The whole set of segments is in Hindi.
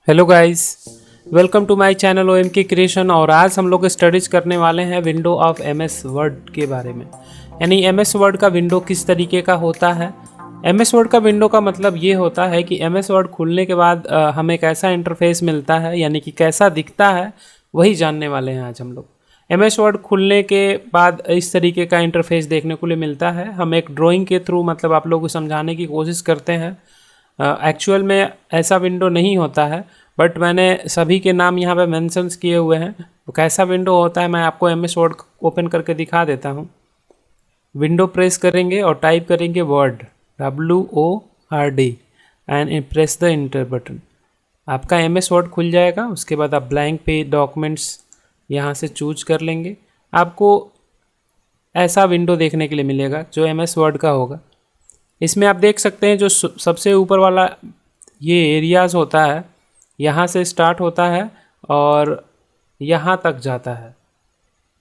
Hello guys, welcome to my channel OM के क्रिएशन। और आज हम लोग स्टडीज करने वाले हैं विंडो ऑफ एमएस वर्ड के बारे में। यानी एमएस वर्ड का विंडो किस तरीके का होता है। एमएस वर्ड का विंडो का मतलब ये होता है कि एमएस वर्ड खुलने के बाद हमें एक ऐसा इंटरफेस मिलता है, यानी कि कैसा दिखता है वही जानने वाले हैं आज हम लोग। एमएस वर्ड खुलने के बाद इस तरीके का इंटरफेस देखने को लिए मिलता है। हम एक ड्राइंग के थ्रू मतलब आप लोगों को समझाने की कोशिश करते हैं। एक्चुअल में ऐसा विंडो नहीं होता है, बट मैंने सभी के नाम यहाँ पे मेंशंस किए हुए हैं। तो कैसा विंडो होता है मैं आपको एमएस वर्ड ओपन करके दिखा देता हूँ। विंडो प्रेस करेंगे और टाइप करेंगे word, WORD, and press the inter button. आपका एमएस वर्ड खुल जाएगा। उसके बाद आप ब्लैंक पे डॉक्यूमेंट्स यहाँ से चूज कर लेंगे। आपको ऐसा विंडो देखने के लिए मिलेगा जो एमएस वर्ड का होगा। इसमें आप देख सकते हैं जो सबसे ऊपर वाला ये एरियाज़ होता है, यहाँ से स्टार्ट होता है और यहाँ तक जाता है।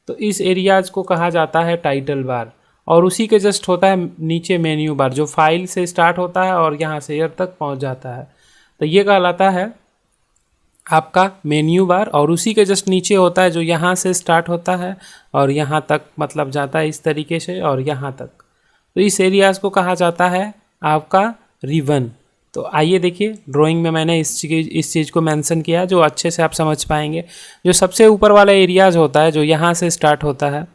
तो इस एरियाज़ को कहा जाता है टाइटल बार। और उसी के जस्ट होता है नीचे मेन्यू बार, जो फाइल से स्टार्ट होता है और यहाँ से एयर तक पहुँच जाता है। तो ये कहलाता है आपका मेन्यू बार। और उसी के जस्ट नीचे होता है जो यहाँ से स्टार्ट होता है और यहाँ तक मतलब जाता है इस तरीके से और यहाँ तक। तो इस एरियाज़ को कहा जाता है आपका रिबन। तो आइए देखिए, ड्राइंग में मैंने इस चीज़ को मेंशन किया जो अच्छे से आप समझ पाएंगे। जो सबसे ऊपर वाला एरियाज़ होता है जो यहाँ से स्टार्ट होता है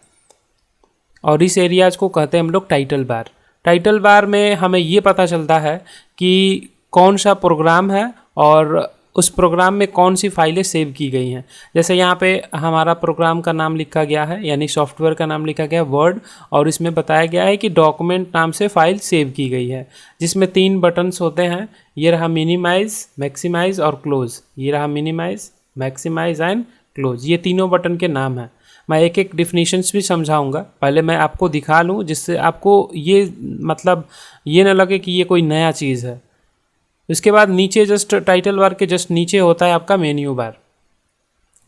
और इस एरियाज़ को कहते हैं हम लोग टाइटल बार। टाइटल बार में हमें ये पता चलता है कि कौन सा प्रोग्राम है और उस प्रोग्राम में कौन सी फाइलें सेव की गई हैं। जैसे यहाँ पे हमारा प्रोग्राम का नाम लिखा गया है, यानी सॉफ्टवेयर का नाम लिखा गया वर्ड, और इसमें बताया गया है कि डॉक्यूमेंट नाम से फाइल सेव की गई है, जिसमें 3 बटन्स होते हैं। ये रहा मिनिमाइज, मैक्सिमाइज और क्लोज। ये रहा मिनिमाइज, मैक्सिमाइज एंड क्लोज। ये तीनों बटन के नाम हैं। मैं एक एक डिफिनीशंस भी समझाऊंगा। पहले मैं आपको दिखा लूँ जिससे आपको ये मतलब ये ना लगे कि ये कोई नया चीज़ है। उसके बाद नीचे जस्ट टाइटल बार के जस्ट नीचे होता है आपका मेन्यू बार।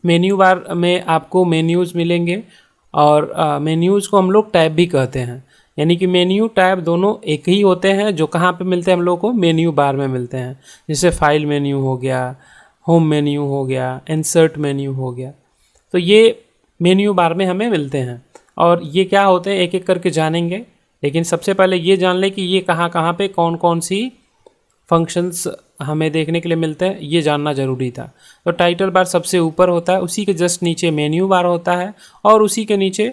मेन्यू बार में आपको मेन्यूज़ मिलेंगे और मेन्यूज़ को हम लोग टैब भी कहते हैं। यानी कि मेन्यू टैब दोनों एक ही होते हैं, जो कहाँ पे मिलते हैं हम लोग को मेन्यू बार में मिलते हैं। जैसे फाइल मेन्यू हो गया, होम मेन्यू हो गया, इंसर्ट मेन्यू हो गया। तो ये मेन्यू बार में हमें मिलते हैं। और ये क्या होते हैं एक एक करके जानेंगे, लेकिन सबसे पहले ये जान लें कि ये कहाँ कहाँ पे कौन कौन सी फंक्शंस हमें देखने के लिए मिलते हैं, ये जानना ज़रूरी था। तो टाइटल बार सबसे ऊपर होता है, उसी के जस्ट नीचे मेन्यू बार होता है और उसी के नीचे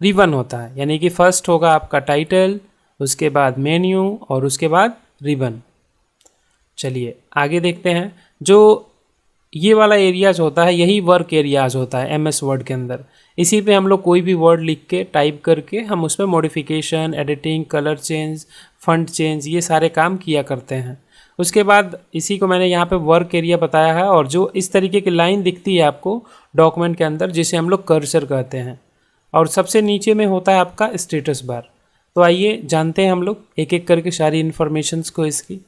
रिबन होता है। यानी कि फर्स्ट होगा आपका टाइटल, उसके बाद मेन्यू और उसके बाद रिबन। चलिए आगे देखते हैं। जो ये वाला एरियाज होता है यही वर्क एरियाज होता है एमएस वर्ड के अंदर। इसी पे हम लोग कोई भी वर्ड लिख के टाइप करके हम उस पर modification, editing, colour change, font change, ये सारे काम किया करते हैं। उसके बाद इसी को मैंने यहाँ पे वर्क एरिया बताया है। और जो इस तरीके की लाइन दिखती है आपको डॉक्यूमेंट के अंदर, जिसे हम लोग कर्सर कहते हैं। और सबसे नीचे में होता है आपका स्टेटस बार। तो आइए जानते हैं हम लोग एक एक करके सारी इन्फॉर्मेशंस को इसकी।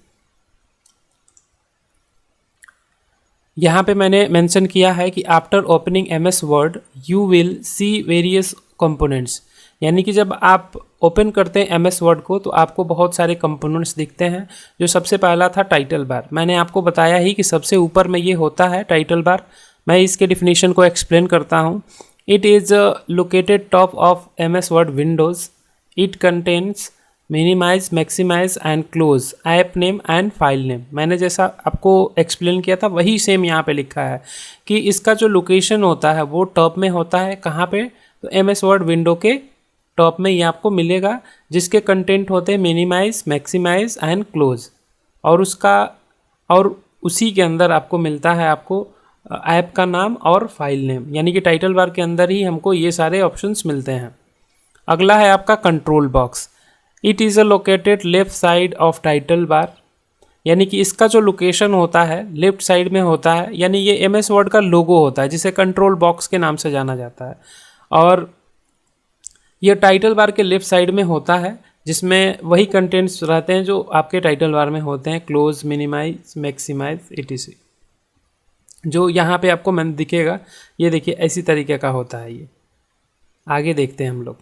यहाँ पे मैंने मेंशन किया है कि after opening MS word you will see various components. यानी कि जब आप ओपन करते हैं एमएस वर्ड को तो आपको बहुत सारे कंपोनेंट्स दिखते हैं। जो सबसे पहला था टाइटल बार। मैंने आपको बताया ही कि सबसे ऊपर में ये होता है टाइटल बार। मैं इसके डिफिनीशन को एक्सप्लेन करता हूँ। It is located top of MS Word windows. It contains minimize, maximize and close app name and file name. मैंने जैसा आपको एक्सप्लेन किया था वही सेम यहाँ पे लिखा है कि इसका जो लोकेशन होता है वो टॉप में होता है। कहाँ पे? तो एमएस वर्ड विंडो के टॉप में ये आपको मिलेगा, जिसके कंटेंट होते हैं मिनिमाइज, मैक्सिमाइज एंड क्लोज। और उसी के अंदर आपको मिलता है आपको ऐप का नाम और फाइल नेम। यानी कि टाइटल बार के अंदर ही हमको ये सारे ऑप्शंस मिलते हैं। अगला है आपका control box. It is located left side of title बार। यानी कि इसका जो लोकेशन होता है लेफ्ट साइड में होता है। यानी ये एमएस वर्ड का लोगो होता है, जिसे कंट्रोल बॉक्स के नाम से जाना जाता है। और ये टाइटल बार के लेफ्ट साइड में होता है, जिसमें वही कंटेंट्स रहते हैं जो आपके टाइटल बार में होते हैं, क्लोज, मिनिमाइज, मैक्सिमाइज, etc। जो यहाँ पे आपको मन दिखेगा, ये देखिए इसी तरीके का होता है ये। आगे देखते हैं हम लोग।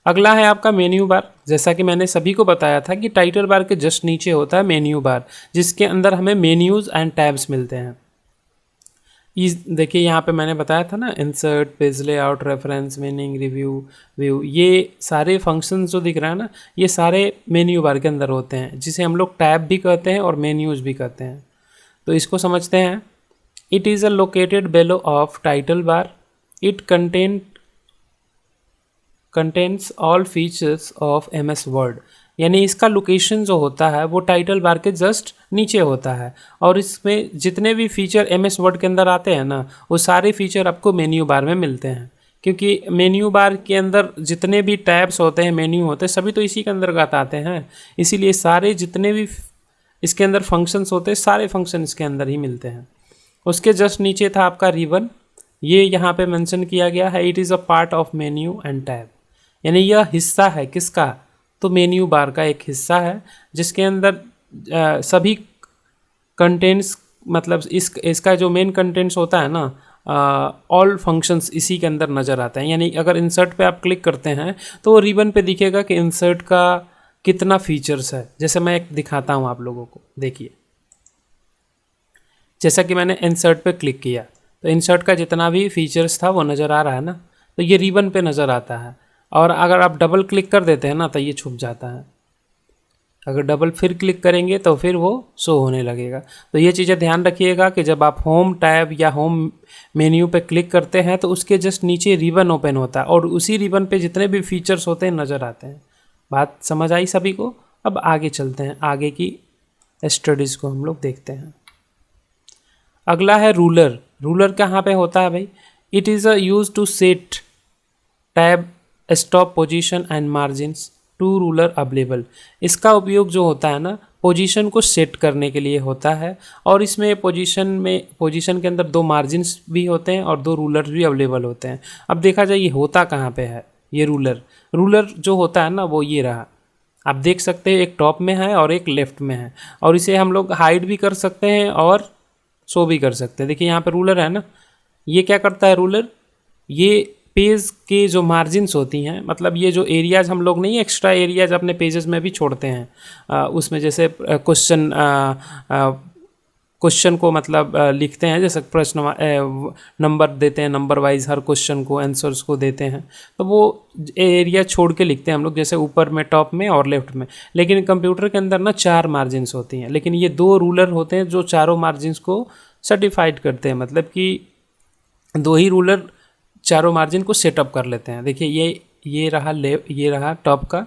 अगला है आपका मेन्यू बार। जैसा कि मैंने सभी को बताया था कि टाइटल बार के जस्ट नीचे होता है मेन्यू बार, जिसके अंदर हमें मेन्यूज़ एंड टैब्स मिलते हैं। देखिए यहाँ पे मैंने बताया था ना, insert, page layout, reference, meaning, review, view, ये सारे फंक्शंस जो दिख रहा है ना, ये सारे मेन्यू बार के अंदर होते हैं, जिसे हम लोग टैब भी कहते हैं और मेन्यूज़ भी कहते हैं। तो इसको समझते हैं। It is a located below of title bar. It contains all features of MS Word. यानी इसका लोकेशन जो होता है वो टाइटल बार के जस्ट नीचे होता है, और इसमें जितने भी फीचर MS वर्ड के अंदर आते हैं ना, वो सारे फीचर आपको मेन्यू बार में मिलते हैं। क्योंकि मेन्यू बार के अंदर जितने भी टैब्स होते हैं, मेन्यू होते हैं, सभी तो इसी के अंतर्गत आते हैं। इसीलिए सारे जितने भी इसके अंदर फंक्शंस होते हैं, सारे फंक्शन इसके अंदर ही मिलते हैं। उसके जस्ट नीचे था आपका रिबन। ये यहाँ पे मेंशन किया गया है, it is a part of menu and tab. यानी यह हिस्सा है किसका? तो मेन्यू बार का एक हिस्सा है, जिसके अंदर सभी कंटेंट्स, मतलब इसका जो मेन कंटेंट्स होता है ना, ऑल फंक्शंस इसी के अंदर नज़र आते हैं। यानी अगर इंसर्ट पे आप क्लिक करते हैं तो वो रिबन पे दिखेगा कि इंसर्ट का कितना फीचर्स है। जैसे मैं एक दिखाता हूँ आप लोगों को, देखिए। जैसा कि मैंने इंसर्ट पे क्लिक किया तो इंसर्ट का जितना भी फीचर्स था वो नज़र आ रहा है ना, तो ये रिबन पे नज़र आता है। और अगर आप डबल क्लिक कर देते हैं ना तो ये छुप जाता है। अगर डबल फिर क्लिक करेंगे तो फिर वो शो होने लगेगा। तो ये चीज़ें ध्यान रखिएगा कि जब आप होम टैब या होम मेन्यू पे क्लिक करते हैं तो उसके जस्ट नीचे रिबन ओपन होता है, और उसी रिबन पे जितने भी फीचर्स होते हैं नज़र आते हैं। बात समझ आई सभी को? अब आगे चलते हैं, आगे की स्टडीज़ को हम लोग देखते हैं। अगला है रूलर। रूलर कहाँ पे होता है भाई? It is a use to set tab, stop, position and margins to ruler available. इसका उपयोग जो होता है ना, पोजीशन को सेट करने के लिए होता है, और इसमें पोजीशन के अंदर 2 मार्जिन्स भी होते हैं और 2 रूलर भी अवेलेबल होते हैं। अब देखा जाए ये होता कहाँ पे है। ये रूलर जो होता है ना, वो ये रहा। आप देख सकते हैं एक टॉप में है और एक लेफ्ट में है, और इसे हम लोग हाइड भी कर सकते हैं और शो भी कर सकते हैं। देखिए यहाँ पे रूलर है ना, ये क्या करता है रूलर? ये पेज के जो मार्जिन्स होती हैं, मतलब ये जो एरियाज हम लोग नहीं, एक्स्ट्रा एरियाज अपने पेजेस में भी छोड़ते हैं, उसमें जैसे क्वेश्चन को मतलब लिखते हैं, जैसे प्रश्न नंबर देते हैं, नंबर वाइज हर क्वेश्चन को, आंसर्स को देते हैं, तो वो एरिया छोड़ के लिखते हैं हम लोग, जैसे ऊपर में, टॉप में और लेफ्ट में। लेकिन कंप्यूटर के अंदर ना 4 मार्जिन्स होती हैं, लेकिन ये 2 रूलर होते हैं जो चारों मार्जिन्स को सर्टिफाइड करते हैं, मतलब कि 2 ही रूलर चारों मार्जिन को सेटअप कर लेते हैं। देखिए ये रहा टॉप का,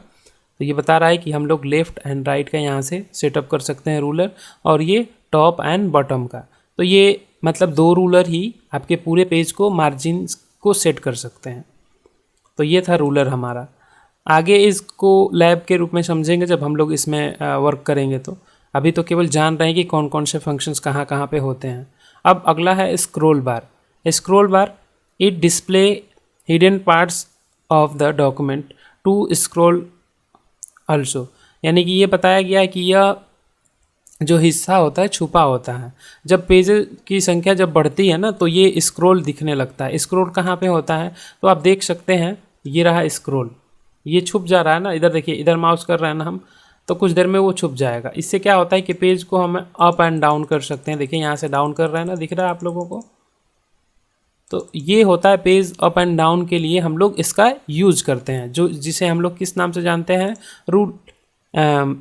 तो ये बता रहा है कि हम लोग लेफ़्ट एंड राइट का यहाँ से सेटअप कर सकते हैं रूलर, और ये टॉप एंड बॉटम का। तो ये मतलब 2 रूलर ही आपके पूरे पेज को, मार्जिन को सेट कर सकते हैं। तो ये था रूलर हमारा। आगे इसको लैब के रूप में समझेंगे जब हम लोग इसमें वर्क करेंगे। तो अभी तो केवल जान रहे हैं कि कौन कौन से फंक्शंस कहाँ कहाँ पे होते हैं। अब अगला है scroll bar. Scroll bar, it display hidden parts of the document to scroll also. यानी कि ये बताया गया है कि यह जो हिस्सा होता है छुपा होता है। जब पेज की संख्या जब बढ़ती है ना, तो ये स्क्रॉल दिखने लगता है। स्क्रॉल कहाँ पे होता है? तो आप देख सकते हैं, ये रहा स्क्रॉल, ये छुप जा रहा है ना। इधर देखिए, इधर माउस कर रहे हैं ना हम, तो कुछ देर में वो छुप जाएगा। इससे क्या होता है कि पेज को हम अप एंड डाउन कर सकते हैं। देखिए यहाँ से डाउन कर रहे हैं ना, दिख रहा है आप लोगों को? तो ये होता है पेज अप एंड डाउन के लिए हम लोग इसका यूज करते हैं, जो जिसे हम लोग किस नाम से जानते हैं?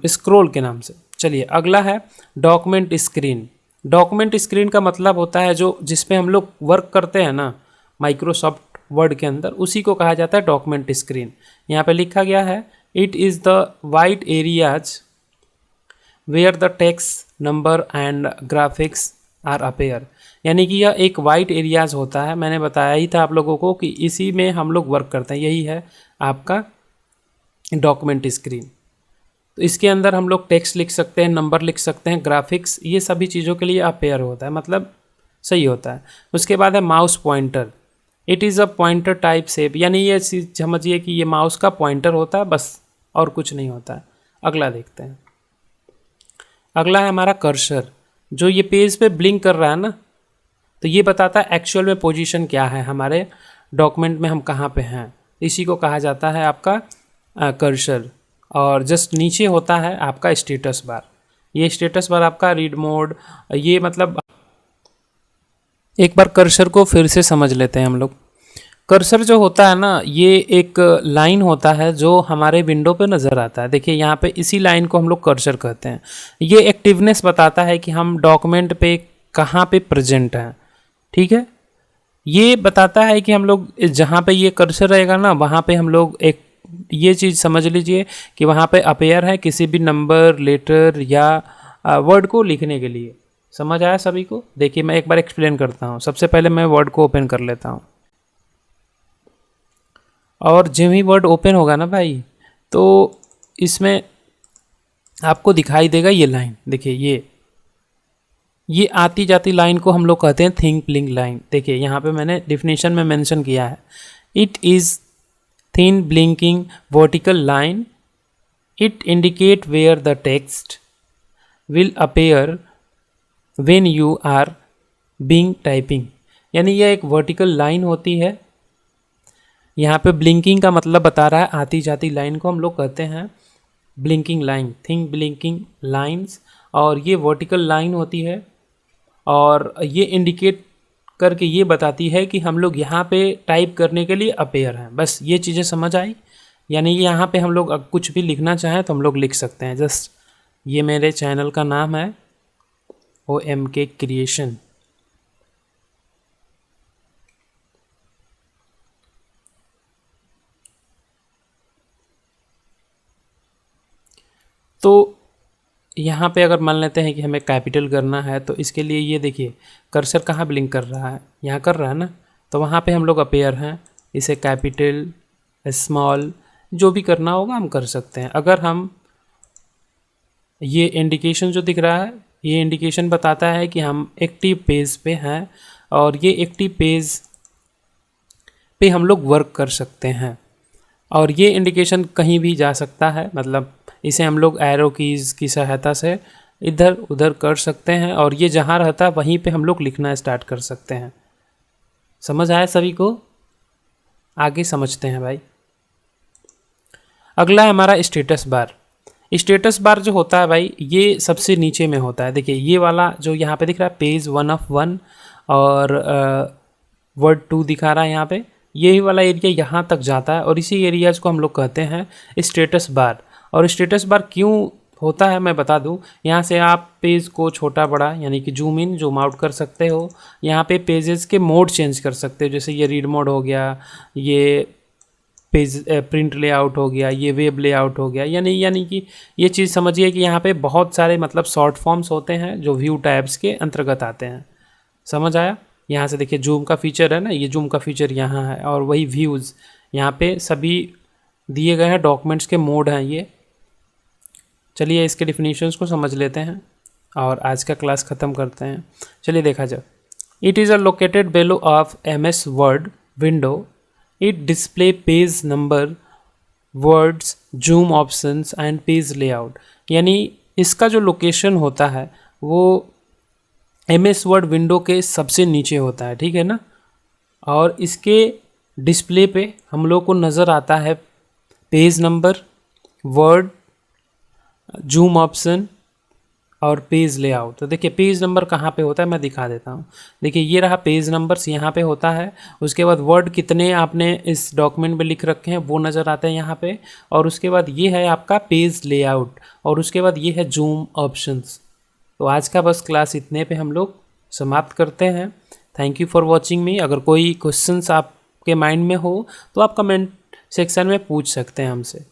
स्क्रॉल के नाम से। चलिए अगला है डॉक्यूमेंट स्क्रीन। डॉक्यूमेंट स्क्रीन का मतलब होता है जो जिसपे हम लोग वर्क करते हैं ना माइक्रोसॉफ्ट वर्ड के अंदर, उसी को कहा जाता है डॉक्यूमेंट स्क्रीन। यहाँ पे लिखा गया है, it is the white areas where the text, number and graphics are appear. यानी कि यह एक वाइट एरियाज होता है। मैंने बताया ही था आप लोगों को कि इसी में हम लोग वर्क करते हैं। यही है आपका डॉक्यूमेंट स्क्रीन। तो इसके अंदर हम लोग टेक्स्ट लिख सकते हैं, नंबर लिख सकते हैं, ग्राफिक्स, ये सभी चीज़ों के लिए अपेयर होता है, मतलब सही होता है। उसके बाद है mouse pointer. It is a pointer type shape. यानी ये समझिए कि ये माउस का पॉइंटर होता है बस, और कुछ नहीं होता है। अगला देखते हैं। अगला है हमारा कर्सर, जो ये पेज पे ब्लिंक कर रहा है ना, तो ये बताता है एक्चुअल में पोजीशन क्या है, हमारे डॉक्यूमेंट में हम कहाँ पे हैं। इसी को कहा जाता है आपका कर्सर, और जस्ट नीचे होता है आपका स्टेटस बार। ये स्टेटस बार आपका रीड मोड, ये मतलब एक बार कर्सर को फिर से समझ लेते हैं हम लोग। कर्सर जो होता है ना, ये एक लाइन होता है जो हमारे विंडो पे नज़र आता है। देखिए यहाँ पे इसी लाइन को हम लोग कर्सर कहते हैं। ये एक्टिवनेस बताता है कि हम डॉक्यूमेंट पे कहाँ पे प्रेजेंट हैं, ठीक है। ये बताता है कि हम लोग जहाँ पे ये कर्सर रहेगा ना, वहाँ पे हम लोग एक ये चीज़ समझ लीजिए कि वहाँ पे अपेयर है किसी भी नंबर, लेटर या वर्ड को लिखने के लिए। समझ आया सभी को? देखिए मैं एक बार एक्सप्लेन करता हूँ। सबसे पहले मैं वर्ड को ओपन कर लेता हूँ, और जब ही वर्ड ओपन होगा ना भाई, तो इसमें आपको दिखाई देगा ये लाइन। देखिए ये आती जाती लाइन को हम लोग कहते हैं थिन ब्लिंक लाइन। देखिए यहाँ पे मैंने डिफिनेशन में मेंशन किया है, it is thin blinking vertical line, it indicate where the text will appear when you are being typing. यानी यह एक वर्टिकल लाइन होती है। यहाँ पे ब्लिंकिंग का मतलब बता रहा है, आती जाती लाइन को हम लोग कहते हैं blinking line, thin blinking lines. और ये वर्टिकल लाइन होती है, और ये इंडिकेट करके ये बताती है कि हम लोग यहाँ पे टाइप करने के लिए अपेयर हैं। बस ये चीज़ें समझ आई। यानी यहाँ पे हम लोग कुछ भी लिखना चाहें तो हम लोग लिख सकते हैं। जस्ट ये मेरे चैनल का नाम है OMK क्रिएशन। तो यहाँ पे अगर मान लेते हैं कि हमें कैपिटल करना है, तो इसके लिए ये देखिए कर्सर कहाँ ब्लिंक कर रहा है, यहाँ कर रहा है ना, तो वहाँ पे हम लोग अपेयर हैं। इसे कैपिटल, स्मॉल, जो भी करना होगा हम कर सकते हैं। अगर हम ये इंडिकेशन जो दिख रहा है, ये इंडिकेशन बताता है कि हम एक्टिव पेज पे हैं, और ये एक्टिव पेज पे हम लोग वर्क कर सकते हैं। और ये इंडिकेशन कहीं भी जा सकता है, मतलब इसे हम लोग एरो कीज़ की सहायता से इधर उधर कर सकते हैं, और ये जहाँ रहता है वहीं पे हम लोग लिखना स्टार्ट कर सकते हैं। समझ आया सभी को? आगे समझते हैं भाई। अगला है हमारा स्टेटस बार। स्टेटस बार जो होता है भाई, ये सबसे नीचे में होता है। देखिए ये वाला जो यहाँ पे दिख रहा है, पेज 1 of 1 और वर्ड 2 दिखा रहा है यहाँ पे, यही वाला एरिया यहाँ तक जाता है, और इसी एरियाज को हम लोग कहते हैं स्टेटस बार। और स्टेटस बार क्यों होता है मैं बता दूं। यहाँ से आप पेज को छोटा बड़ा यानी कि जूम इन जूम आउट कर सकते हो। यहाँ पे पेजेस के मोड चेंज कर सकते हो, जैसे ये रीड मोड हो गया, ये पेज प्रिंट लेआउट हो गया, ये वेब लेआउट हो गया। यानी कि ये चीज़ समझिए कि यहाँ पे बहुत सारे मतलब शॉर्ट फॉर्म्स होते हैं जो व्यू टैब्स के अंतर्गत आते हैं। समझ आया? यहाँ से देखिए जूम का फीचर है ना, ये जूम का फीचर यहाँ है, और वही व्यूज़ यहाँ पे सभी दिए गए हैं, डॉक्यूमेंट्स के मोड हैं ये। चलिए इसके डिफिनीशंस को समझ लेते हैं और आज का क्लास ख़त्म करते हैं। चलिए देखा जाए। It is a located below of MS Word window. It display page number, words, zoom options and page layout. यानी इसका जो लोकेशन होता है वो MS वर्ड विंडो के सबसे नीचे होता है, ठीक है ना। और इसके डिस्प्ले पे हम लोग को नज़र आता है page number, word, zoom option और पेज लेआउट। तो देखिए पेज नंबर कहाँ पे होता है मैं दिखा देता हूँ। देखिए ये रहा पेज नंबर्स यहाँ पे होता है। उसके बाद वर्ड कितने आपने इस डॉक्यूमेंट में लिख रखे हैं वो नज़र आते हैं यहाँ पे। और उसके बाद ये है आपका पेज लेआउट, और उसके बाद ये है जूम ऑप्शंस। तो आज का बस क्लास इतने पे हम लोग समाप्त करते हैं। थैंक यू फॉर वॉचिंग मी। अगर कोई क्वेश्चंस आपके माइंड में हो तो आप कमेंट सेक्शन में पूछ सकते हैं हमसे।